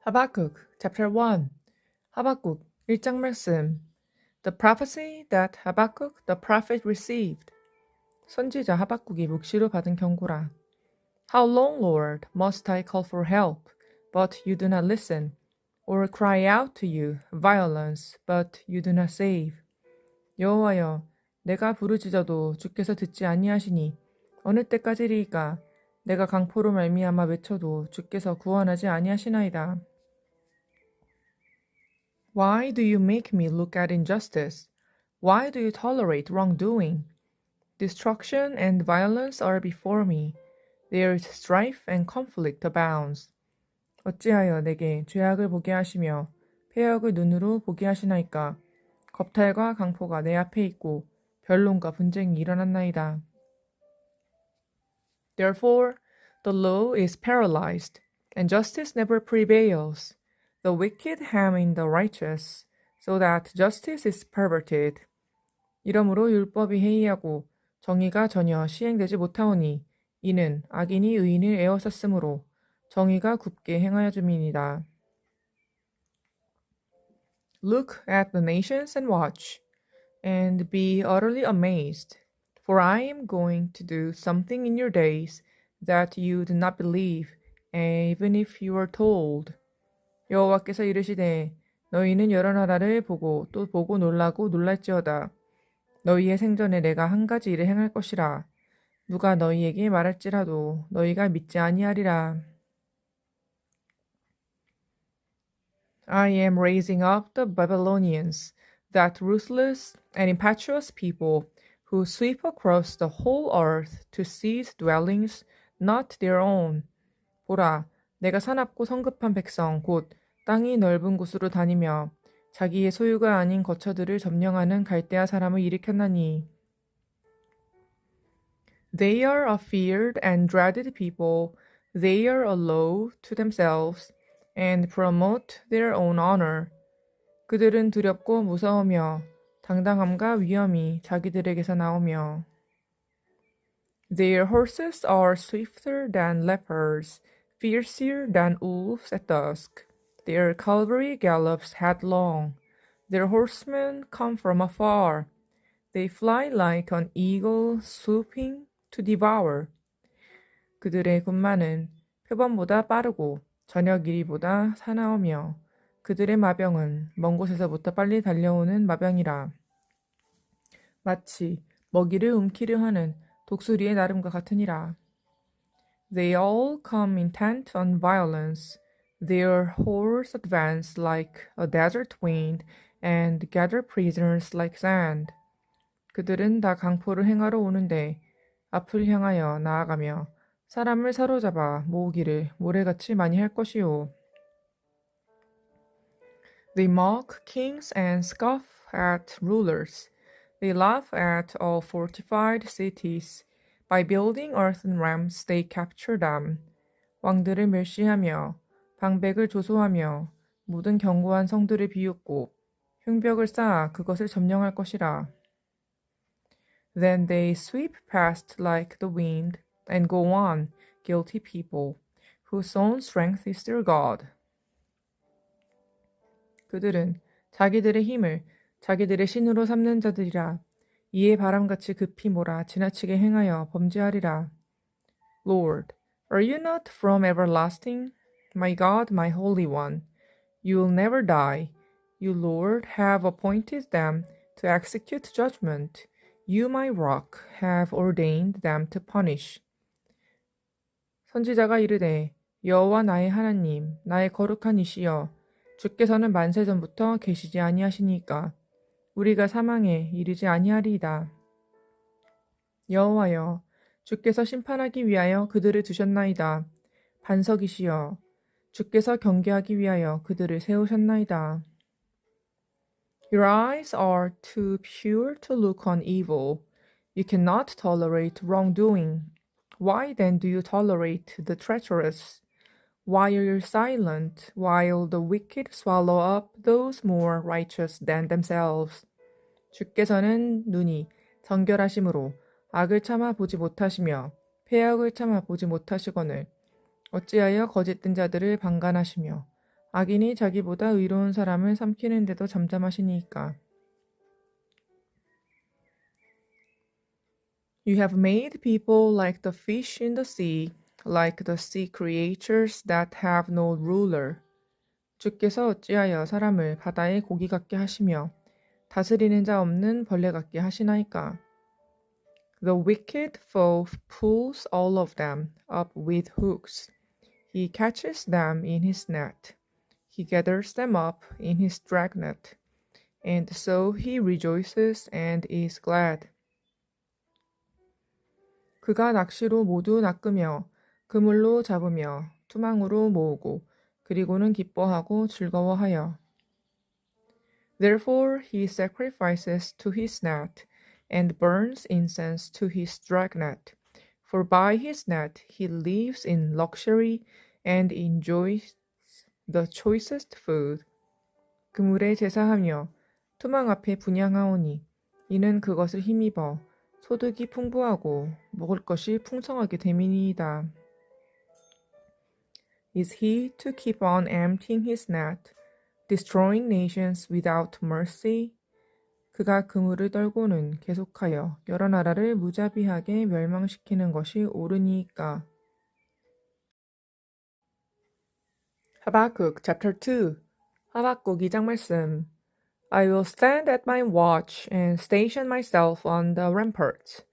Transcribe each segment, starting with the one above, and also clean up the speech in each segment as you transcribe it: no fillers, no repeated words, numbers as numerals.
Habakkuk, chapter 1. 하박국 1장 말씀. The prophecy that Habakkuk the prophet received. 선지자 하박국이 묵시로 받은 경고라. How long, Lord, must I call for help, but you do not listen, or cry out to you violence, but you do not save. 여호와여, 내가 부르짖어도 주께서 듣지 아니하시니 어느 때까지리이까? 내가 강포로 말미암아 외쳐도 주께서 구원하지 아니하시나이다. Why do you make me look at injustice? Why do you tolerate wrongdoing? Destruction and violence are before me. There is strife and conflict abounds. 어찌하여 내게 죄악을 보게 하시며 패역을 눈으로 보게 하시나이까? 겁탈과 강포가 내 앞에 있고 변론과 분쟁이 일어났나이다. Therefore, the law is paralyzed, and justice never prevails. The wicked hem in the righteous, so that justice is perverted. 이러므로 율법이 해이하고 정의가 전혀 시행되지 못하오니 이는 악인이 의인을 에워쌌으므로 정의가 굽게 행하여 줌이니이다. Look at the nations and watch, and be utterly amazed, for I am going to do something in your days that you do not believe, even if you are told. 여호와께서 이르시되 너희는 여러 나라를 보고 또 보고 놀라고 놀랄지어다. 너희의 생전에 내가 한 가지 일을 행할 것이라. 누가 너희에게 말할지라도 너희가 믿지 아니하리라. I am raising up the Babylonians, that ruthless and impetuous people who sweep across the whole earth to seize dwellings not their own. 보라, 내가 사납고 성급한 백성 곧 땅이 넓은 곳으로 다니며 자기의 소유가 아닌 거처들을 점령하는 갈대아 사람을 일으켰나니. They are a feared and dreaded people. They are a law to themselves and promote their own honor. 그들은 두렵고 무서우며 당당함과 위엄이 자기들에게서 나오며. Their horses are swifter than leopards, fiercer than wolves at dusk. Their cavalry gallops headlong. Their horsemen come from afar. They fly like an eagle swooping to devour. 그들의 군마는 표범보다 빠르고 저녁 이리보다 사나우며 그들의 마병은 먼 곳에서부터 빨리 달려오는 마병이라. 마치 먹이를 움키려 하는 독수리의 나름과 같으니라. They all come intent on violence. Their hordes advance like a desert wind and gather prisoners like sand. 그들은 다 강포를 행하러 오는데 앞을 향하여 나아가며 사람을 사로잡아 모으기를 모래같이 많이 할 것이요. They mock kings and scoff at rulers. They laugh at all fortified cities. By building earthen rams, they capture them. 왕들을 멸시하며 방백을 조소하며 모든 견고한 성들을 비웃고 흉벽을 쌓아 그것을 점령할 것이라. Then they sweep past like the wind and go on, guilty people, whose own strength is their God. 그들은 자기들의 힘을 자기들의 신으로 삼는 자들이라. 이에 바람같이 급히 몰아 지나치게 행하여 범죄하리라. Lord, are you not from everlasting? My God, my Holy One, you will never die. You, Lord, have appointed them to execute judgment. You, my rock, have ordained them to punish. 선지자가 이르되 여호와 나의 하나님, 나의 거룩한 이시여, 주께서는 만세 전부터 계시지 아니하시니까 우리가 사망에 이르지 아니하리이다. 여호와여, 주께서 심판하기 위하여 그들을 두셨나이다. 반석이시여, 주께서 경계하기 위하여 그들을 세우셨나이다. Your eyes are too pure to look on evil. You cannot tolerate wrongdoing. Why then do you tolerate the treacherous? Why are you silent while the wicked swallow up those more righteous than themselves? 주께서는 눈이 정결하심으로 악을 참아 보지 못하시며 패역을 참아 보지 못하시거늘 어찌하여 거짓된 자들을 방관하시며 악인이 자기보다 의로운 사람을 삼키는데도 잠잠하시니까. You have made people like the fish in the sea, like the sea creatures that have no ruler. 주께서 어찌하여 사람을 바다의 고기 같게 하시며 다스리는 자 없는 벌레 같게 하시나이까. The wicked foe pulls all of them up with hooks. He catches them in his net. He gathers them up in his dragnet. And so he rejoices and is glad. 그가 낚시로 모두 낚으며 그물로 잡으며 투망으로 모으고 그리고는 기뻐하고 즐거워하여. Therefore he sacrifices to his net and burns incense to his dragnet. For by his net he lives in luxury and enjoys the choicest food. 그물에 제사하며 투망 앞에 분향하오니 이는 그것을 힘입어 소득이 풍부하고 먹을 것이 풍성하게 됨이니이다. Is he to keep on emptying his net, destroying nations without mercy? 그가 그물을 떨고는 계속하여 여러 나라를 무자비하게 멸망시키는 것이 옳으니까. 하박국 chapter 2 하박국 2장 말씀. I will stand at my watch and station myself on the ramparts.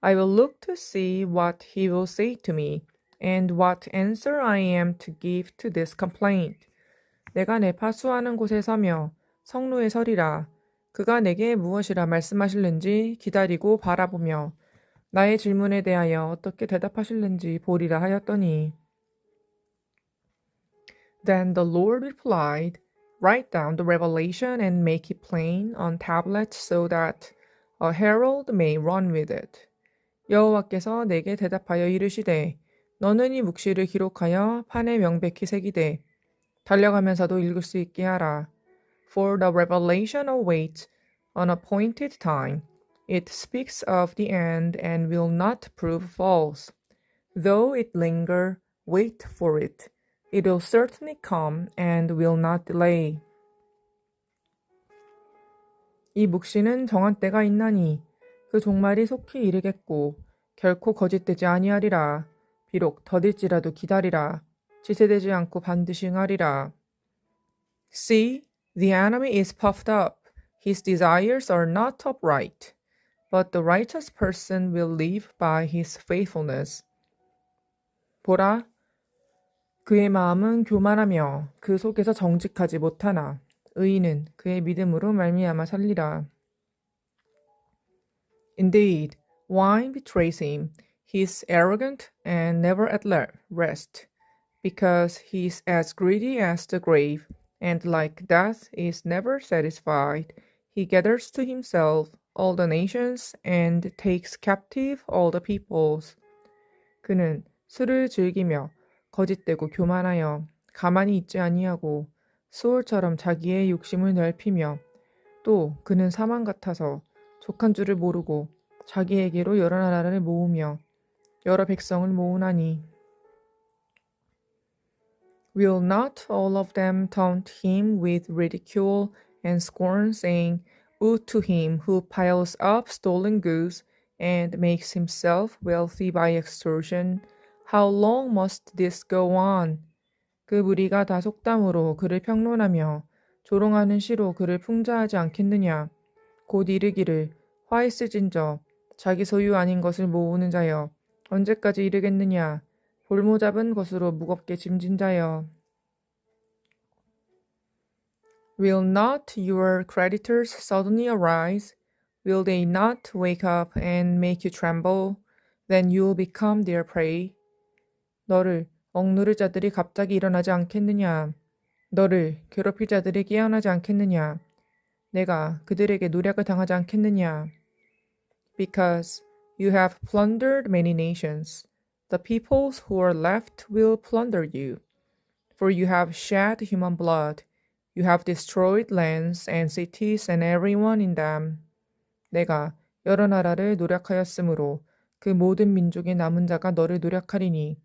I will look to see what he will say to me and what answer I am to give to this complaint. 내가 내 파수하는 곳에 서며 성루에 서리라. 그가 내게 무엇이라 말씀하실는지 기다리고 바라보며 나의 질문에 대하여 어떻게 대답하실는지 보리라 하였더니. Then the Lord replied, Write down the revelation and make it plain on tablets so that a herald may run with it. 여호와께서 내게 대답하여 이르시되 너는 이 묵시를 기록하여 판에 명백히 새기되 달려가면서도 읽을 수 있게 하라. For the revelation awaits an appointed time. It speaks of the end and will not prove false. Though it linger, wait for it. It will certainly come and will not delay. 이 묵시는 정한 때가 있나니 그 종말이 속히 이르겠고 결코 거짓되지 아니하리라. 비록 더딜지라도 기다리라. 지체되지 않고 반드시 응하리라. See, the enemy is puffed up. His desires are not upright. But the righteous person will live by his faithfulness. 보라, 그의 마음은 교만하며 그 속에서 정직하지 못하나 의인은 그의 믿음으로 말미암아 살리라. Indeed, wine betrays him. He is arrogant and never at rest, because he is as greedy as the grave, and like death is never satisfied. He gathers to himself all the nations and takes captive all the peoples. 그는 술을 즐기며 거짓되고 교만하여 가만히 있지 아니하고 수월처럼 자기의 욕심을 넓히며 또 그는 사망 같아서 족한 줄을 모르고 자기에게로 여러 나라를 모으며 여러 백성을 모으나니 Will not all of them taunt him with ridicule and scorn, saying, Woe to him who piles up stolen goods and makes himself wealthy by extortion. How long must this go on? 그 무리가 다 속담으로 그를 평론하며 조롱하는 시로 그를 풍자하지 않겠느냐? 곧 이르기를 화 있을진저 자기 소유 아닌 것을 모으는 자여 언제까지 이르겠느냐? 볼모 잡은 것으로 무겁게 짐진 자여. Will not your creditors suddenly arise? Will they not wake up and make you tremble? Then you will become their prey. 너를 억누를 자들이 갑자기 일어나지 않겠느냐? 너를 괴롭힐 자들이 깨어나지 않겠느냐? 내가 그들에게 노략을 당하지 않겠느냐? Because you have plundered many nations. The peoples who are left will plunder you. For you have shed human blood. You have destroyed lands and cities and everyone in them. 내가 여러 나라를 노략하였으므로 그 모든 민족의 남은 자가 너를 노략하리니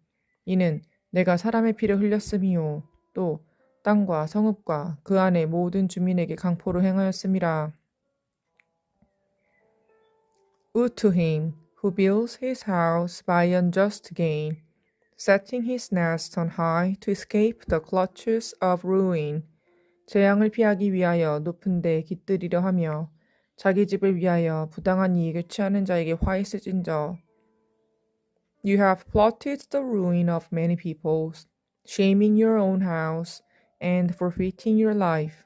이는 내가 사람의 피를 흘렸음이요 또 땅과 성읍과 그 안의 모든 주민에게 강포를 행하였음이라. Woe to him who builds his house by unjust gain, setting his nest on high to escape the clutches of ruin. 재앙을 피하기 위하여 높은 데에 깃들이려 하며 자기 집을 위하여 부당한 이익을 취하는 자에게 화 있을진저. You have plotted the ruin of many peoples, shaming your own house and forfeiting your life.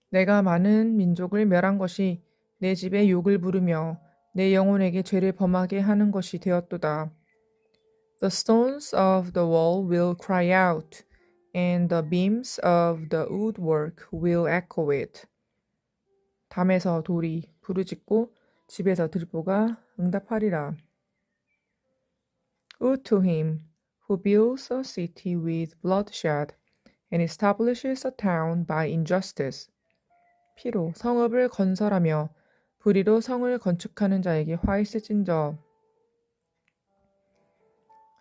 내가 많은 민족을 멸한 것이 내 집에 욕을 부르며 내 영혼에게 죄를 범하게 하는 것이 되었도다. The stones of the wall will cry out, and the beams of the woodwork will echo it. 담에서 돌이 부르짖고 집에서 들보가 응답하리라. Woe to him who builds a city with bloodshed and establishes a town by injustice. 피로 성읍을 건설하며 불의로 성을 건축하는 자에게 화 있을진저.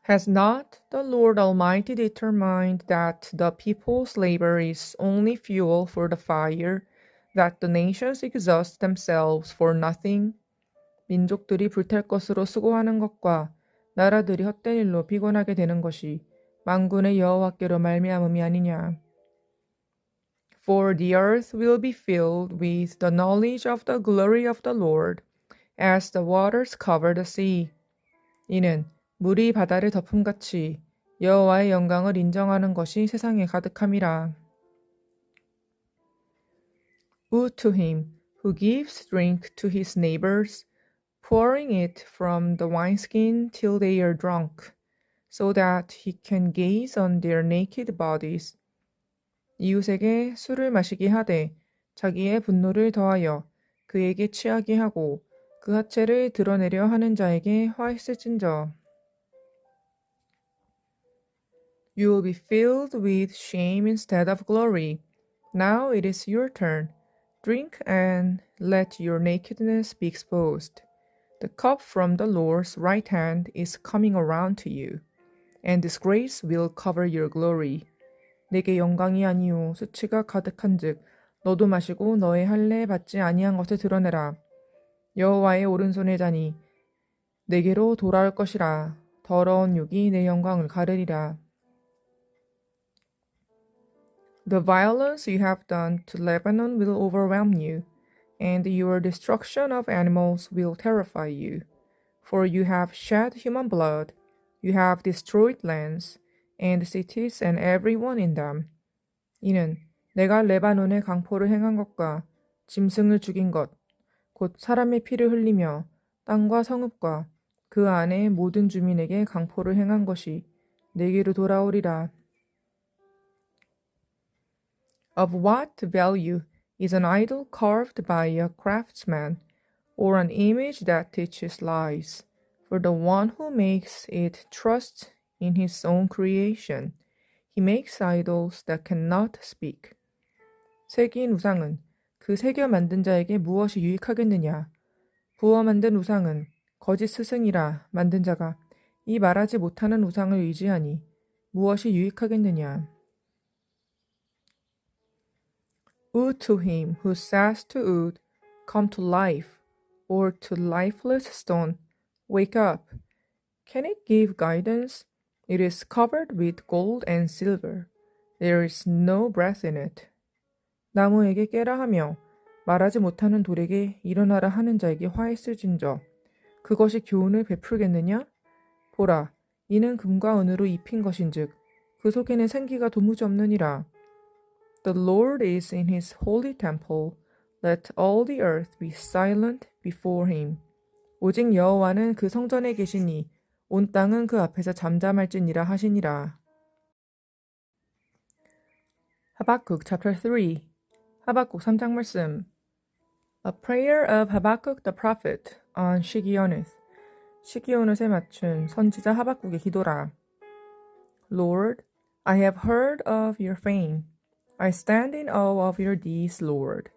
Has not the Lord Almighty determined that the people's labor is only fuel for the fire, that the nations exhaust themselves for nothing? 민족들이 불탈 것으로 수고하는 것과 나라들이 헛된 일로 피곤하게 되는 것이 만군의 여호와께로 말미암음이 아니냐. For the earth will be filled with the knowledge of the glory of the Lord, as the waters cover the sea. 이는 물이 바다를 덮음같이 여호와의 영광을 인정하는 것이 세상에 가득함이라. Woe to him who gives drink to his neighbors, pouring it from the wineskin till they are drunk, so that he can gaze on their naked bodies. 이웃에게 술을 마시게 하되 자기의 분노를 더하여 그에게 취하게 하고 그 하체를 드러내려 하는 자에게 화 있을진저. You will be filled with shame instead of glory. Now it is your turn. Drink and let your nakedness be exposed. The cup from the Lord's right hand is coming around to you, and disgrace will cover your glory. 내게 영광이 아니요 수치가 가득한즉 너도 마시고 너의 할례 받지 아니한 것을 드러내라. 여호와의 오른손의 잔이 내게로 돌아올 것이라. 더러운 욕이 내 영광을 가르리라. The violence you have done to Lebanon will overwhelm you, and your destruction of animals will terrify you. For you have shed human blood, you have destroyed lands, and cities and everyone in them. 이는 내가 레바논에 강포를 행한 것과 짐승을 죽인 것, 곧 사람의 피를 흘리며 땅과 성읍과 그 안의 모든 주민에게 강포를 행한 것이 내게로 돌아오리라. Of what value is an idol carved by a craftsman, or an image that teaches lies? For the one who makes it trusts in his own creation. He makes idols that cannot speak. 새긴 우상은 그 새겨 만든 자에게 무엇이 유익하겠느냐? 부어 만든 우상은 거짓 스승이라 만든 자가 이 말하지 못하는 우상을 의지하니 무엇이 유익하겠느냐? Woe to him who says to wood, come to life, or to lifeless stone, wake up. Can it give guidance? It is covered with gold and silver. There is no breath in it. 나무에게 깨라 하며 말하지 못하는 돌에게 일어나라 하는 자에게 화 있을진저. 그것이 교훈을 베풀겠느냐? 보라, 이는 금과 은으로 입힌 것인즉 그 속에는 생기가 도무지 없느니라. The Lord is in his holy temple. Let all the earth be silent before him. 오직 여호와는 그 성전에 계시니 온 땅은 그 앞에서 잠잠할지니라 하시니라. 하박국 chapter 3. 하박국 3장 말씀. A prayer of Habakkuk the prophet on Shigionoth. 시기오넛에 맞춘 선지자 하박국의 기도라. Lord, I have heard of your fame. I stand in awe of your deeds, Lord.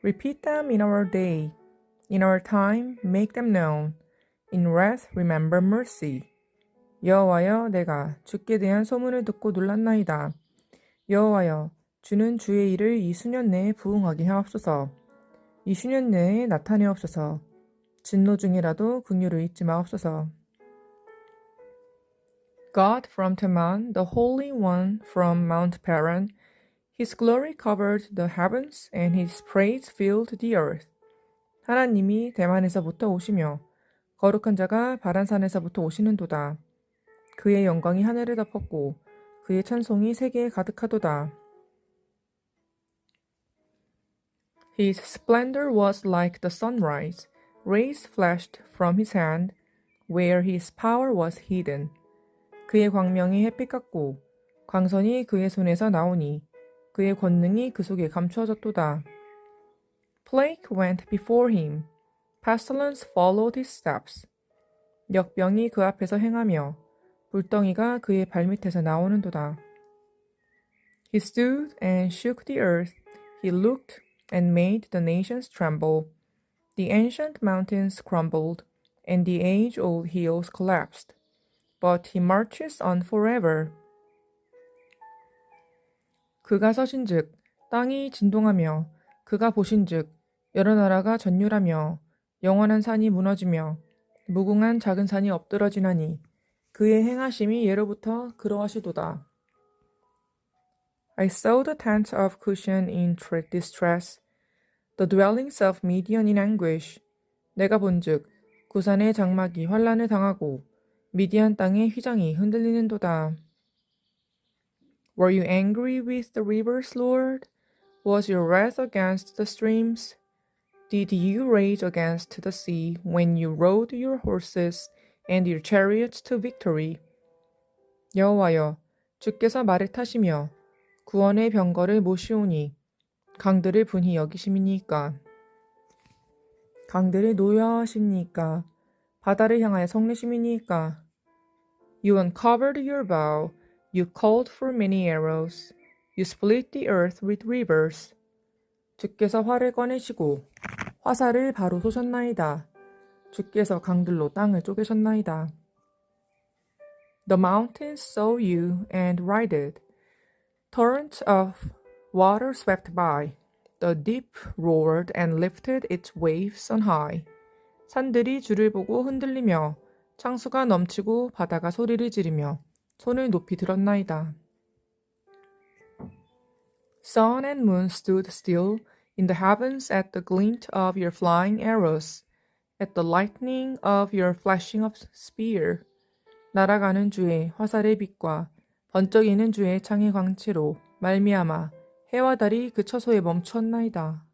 Repeat them in our day. In our time, make them known. In wrath, remember mercy. 여호와여 내가 주께 대한 소문을 듣고 놀랐나이다. 여호와여 주는 주의 일을 이 수년 내에 부응하게 하옵소서. 이 수년 내에 나타내옵소서. 진노 중이라도 긍휼을 잊지 마옵소서. God from Teman, the Holy One from Mount Paran, His glory covered the heavens and His praise filled the earth. 하나님이 대만에서부터 오시며 거룩한 자가 바란산에서부터 오시는도다. 그의 영광이 하늘을 덮었고 그의 찬송이 세계에 가득하도다. His splendor was like the sunrise. Rays flashed from his hand, where his power was hidden. 그의 광명이 햇빛 같고 광선이 그의 손에서 나오니 그의 권능이 그 속에 감추어졌도다. Plague went before him. Pestilence followed his steps. 역병이 그 앞에서 행하며 불덩이가 그의 발밑에서 나오는도다. He stood and shook the earth. He looked and made the nations tremble. The ancient mountains crumbled, and the age-old hills collapsed. But he marches on forever. 그가 서신즉 땅이 진동하며 그가 보신즉 여러 나라가 전율하며 영원한 산이 무너지며 무궁한 작은 산이 엎드러지나니 그의 행하심이 예로부터 그러하시도다. I saw the tents of Cushan in distress, the dwellings of Midian in anguish. 내가 본즉 구산의 장막이 환란을 당하고 미디안 땅의 휘장이 흔들리는도다. Were you angry with the rivers, Lord? Was your wrath against the streams? Did you rage against the sea when you rode your horses and your chariots to victory? 여호와여, 주께서 말을 타시며 구원의 병거를 모시오니 강들을 분히 여기심이니까. 강들을 노여하심니까. 바다를 향하여 성내심이니까. You uncovered your bow. You called for many arrows. You split the earth with rivers. 주께서 활을 꺼내시고 화살을 바로 쏘셨나이다. 주께서 강들로 땅을 쪼개셨나이다. The mountains saw you and rioted. Torrents of water swept by. The deep roared and lifted its waves on high. 산들이 주를 보고 흔들리며 창수가 넘치고 바다가 소리를 지르며 손을 높이 들었나이다. Sun and moon stood still in the heavens at the glint of your flying arrows, at the lightning of your flashing of spear. 날아가는 주의 화살의 빛과 번쩍이는 주의 창의 광채로 말미암아 해와 달이 그 처소에 멈췄나이다.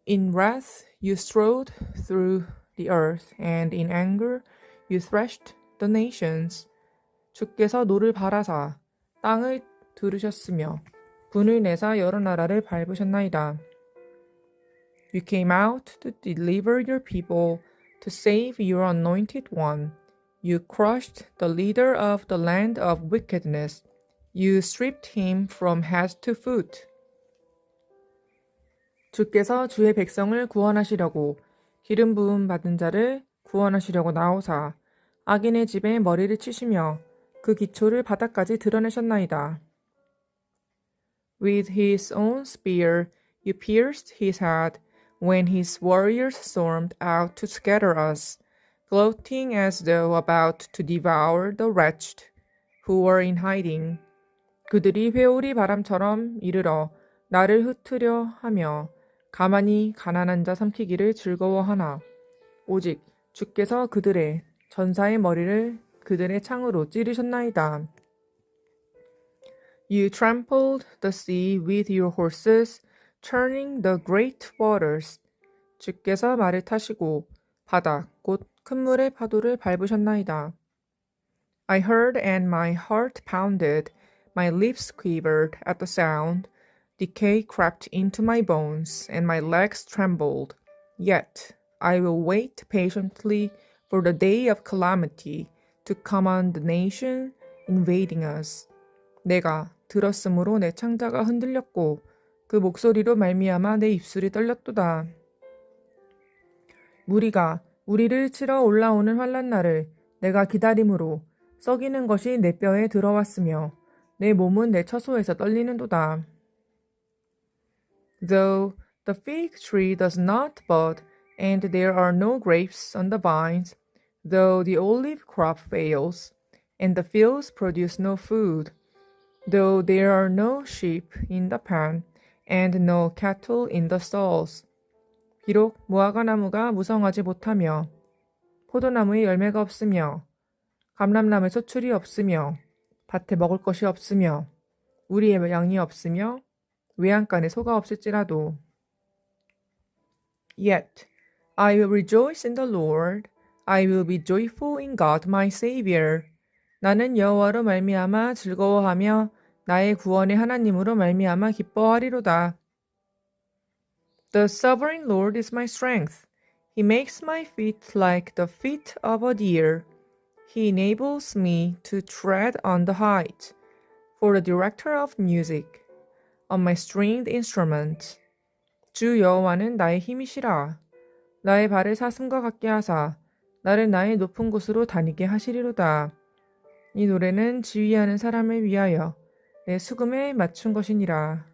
In wrath you strode through the earth, and in anger you thrashed the nations. 주께서 노를 바라사 땅을 들으셨으며 분을 내사 여러 나라를 밟으셨나이다. You came out to deliver your people, to save your anointed one. You crushed the leader of the land of wickedness. You stripped him from head to foot. 주께서 주의 백성을 구원하시려고 기름 부음 받은 자를 구원하시려고 나오사 악인의 집에 머리를 치시며 그 기초를 바닥까지 드러내셨나이다. With his own spear you pierced his head when his warriors stormed out to scatter us, gloating as though about to devour the wretched who were in hiding. 그들이 회오리 바람처럼 이르러 나를 흩으려 하며 가만히 가난한 자 삼키기를 즐거워하나 오직 주께서 그들의 전사의 머리를 그들의 창으로 찌르셨나이다. You trampled the sea with your horses, churning the great waters. 주께서 말을 타시고 바다 곧 큰 물의 파도를 밟으셨나이다. I heard and my heart pounded, my lips quivered at the sound. Decay crept into my bones, and my legs trembled. Yet I will wait patiently for the day of calamity to come on the nation invading us. 내가 들었으므로 내 창자가 흔들렸고 그 목소리로 말미암아 내 입술이 떨렸도다. 무리가 우리를 치러 올라오는 환난 날을 내가 기다림으로 썩이는 것이 내 뼈에 들어왔으며 내 몸은 내 처소에서 떨리는도다. Though the fig tree does not bud, and there are no grapes on the vines, though the olive crop fails, and the fields produce no food, though there are no sheep in the pen, and no cattle in the stalls. 비록 무화과 나무가 무성하지 못하며 포도나무에 열매가 없으며 감람나무에 소출이 없으며 밭에 먹을 것이 없으며 우리의 양이 없으며 외양간에 소가 없을지라도 Yet I will rejoice in the Lord. I will be joyful in God my Savior. 나는 여호와로 말미암아 즐거워하며 나의 구원의 하나님으로 말미암아 기뻐하리로다. The sovereign Lord is my strength. He makes my feet like the feet of a deer. He enables me to tread on the height. For the director of music, on my stringed instrument. 주 여호와는 나의 힘이시라. 나의 발을 사슴과 같게 하사 나를 나의 높은 곳으로 다니게 하시리로다. 이 노래는 지휘하는 사람을 위하여 내 수금에 맞춘 것이니라.